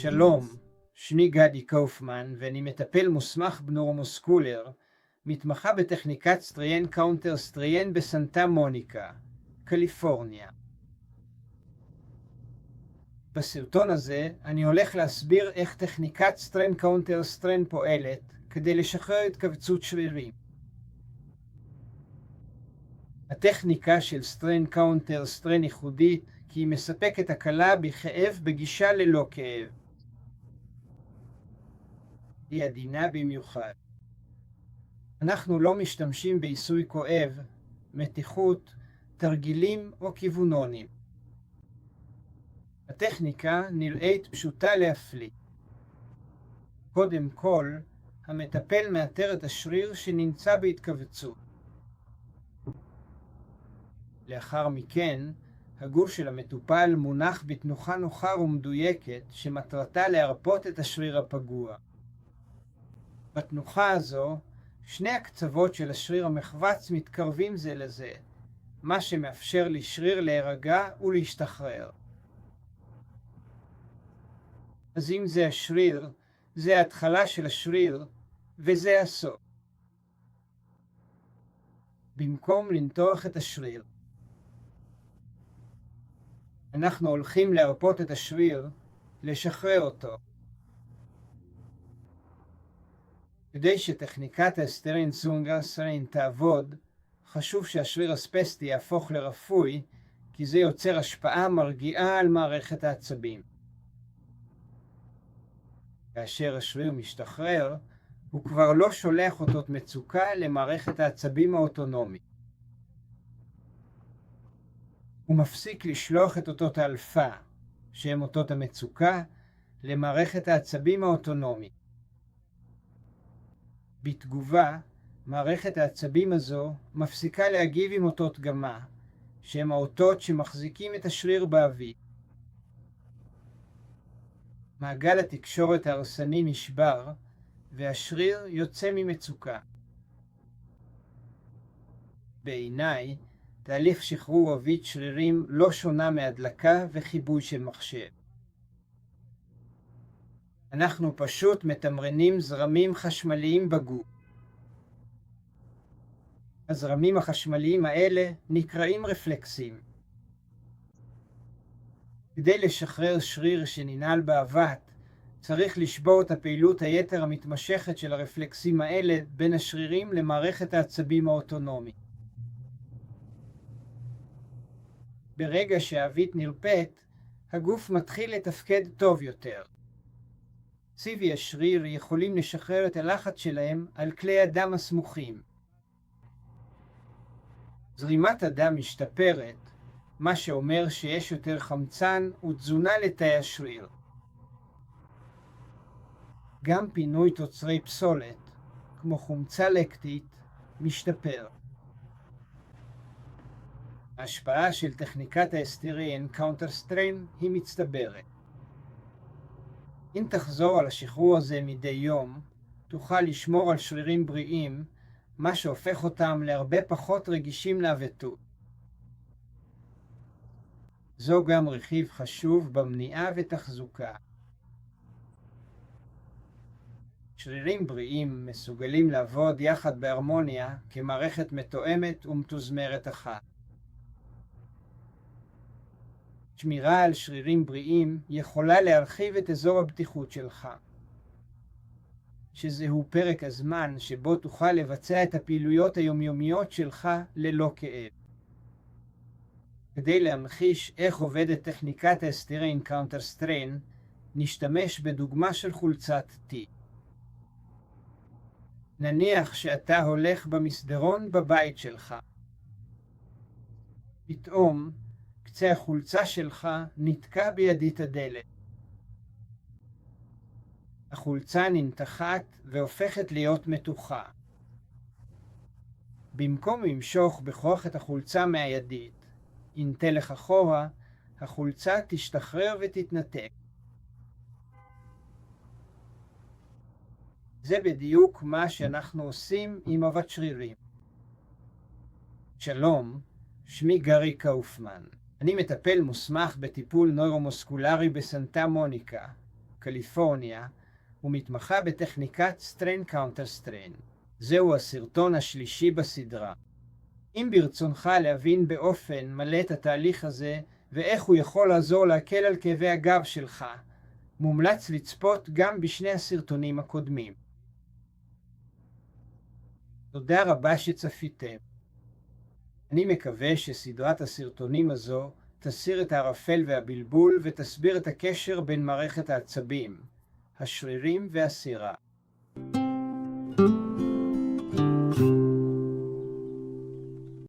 שלום, שמי גדי קופמן ואני מטפל מוסמך בנורומוסקולר, מתמחה בטכניקת סטריין קאונטר סטריין בסנטה מוניקה, קליפורניה. בסרטון הזה אני הולך להסביר איך טכניקת סטריין קאונטר סטריין פועלת כדי לשחרר התכווצות שרירים. הטכניקה של סטריין קאונטר סטריין ייחודית כי היא מספקת הקלה בכאב בגישה ללא כאב. היא עדינה במיוחד. אנחנו לא משתמשים בעיסוי כואב, מתיחות, תרגילים או כיוונונים. הטכניקה נראית פשוטה להפליא. קודם כל, המטפל מאתר את השריר שנמצא בהתכווצות. לאחר מכן, הגוף של המטופל מונח בתנוחה נוחה ומדויקת שמטרתה להרפות את השריר הפגוע. בתנוחה הזו, שני הקצוות של השריר המחווץ מתקרבים זה לזה, מה שמאפשר לשריר להירגע ולהשתחרר. אז אם זה השריר, זה ההתחלה של השריר, וזה הסוף. במקום לנתוח את השריר, אנחנו הולכים להרפות את השריר, לשחרר אותו. כדי שטכניקת הסטריין זונגר סטריין תעבוד, חשוב שהשריר הספסטי יהפוך לרפוי, כי זה יוצר השפעה מרגיעה על מערכת העצבים. כאשר השריר משתחרר, הוא כבר לא שולח אותות מצוקה למערכת העצבים האוטונומית. הוא מפסיק לשלוח את אותות האלפא, שהם אותות המצוקה, למערכת העצבים האוטונומית. בתגובה, מערכת העצבים הזו מפסיקה להגיב עם אותות גמא, שהם האותות שמחזיקים את השריר באוויר. מעגל התקשורת ההרסני נשבר, והשריר יוצא ממצוקה. בעיניי, תהליך שחרור רביד שרירים לא שונה מהדלקה וחיבוי של מחשב. אנחנו פשוט מתמרנים זרמים חשמליים בגוף. הזרמים החשמליים האלה נקראים רפלקסים. כדי לשחרר שריר שננעל באבק, צריך לשבור את הפעילות היתר המתמשכת של הרפלקסים האלה בין השרירים למערכת העצבים האוטונומית. ברגע שהאבית נרפאת, הגוף מתחיל לתפקד טוב יותר. ציבי השריר יכולים לשחרר את הלחץ שלהם על כלי הדם הסמוכים. זרימת הדם משתפרת, מה שאומר שיש יותר חמצן ותזונה לתאי השריר. גם פינוי תוצרי פסולת, כמו חומצה לקטית, משתפר. ההשפעה של טכניקת הסטריין קאונטר סטריין היא מצטברת. אם תחזור על השחרור הזה מדי יום, תוכל לשמור על שרירים בריאים, מה שהופך אותם להרבה פחות רגישים לעוותות. זו גם רכיב חשוב במניעה ותחזוקה. שרירים בריאים מסוגלים לעבוד יחד בהרמוניה כמערכת מתואמת ומתוזמרת אחת. שמירה על שרירים בריאים יכולה להרחיב את אזור הבטיחות שלך, שזהו פרק הזמן שבו תוכל לבצע את הפעילויות היומיומיות שלך ללא כאב. כדי להמחיש איך עובדת טכניקת הסטריין קאונטר סטריין, נשתמש בדוגמה של חולצת T. נניח שאתה הולך במסדרון בבית שלך. פתאום, קצה החולצה שלך נתקע בידית הדלת. החולצה ננתחת והופכת להיות מתוחה. במקום למשוך בכוח את החולצה מהידית, אם תלך אחורה, החולצה תשתחרר ותתנתק. זה בדיוק מה שאנחנו עושים עם עבודת שרירים. שלום, שמי גדי קופמן. אני מטפל מוסמך בטיפול נוירומוסקולרי בסנטה מוניקה, קליפורניה, ומתמחה בטכניקת strain counter strain. זהו הסרטון השלישי בסדרה. אם ברצונך להבין באופן מלא את התהליך הזה ואיך הוא יכול לעזור להקל על כאבי הגב שלך, מומלץ לצפות גם בשני הסרטונים הקודמים. תודה רבה שצפיתם. אני מקווה שסדרת הסרטונים הזו תסיר את הערפל והבלבול ותסביר את הקשר בין מערכת העצבים, השרירים והסירה.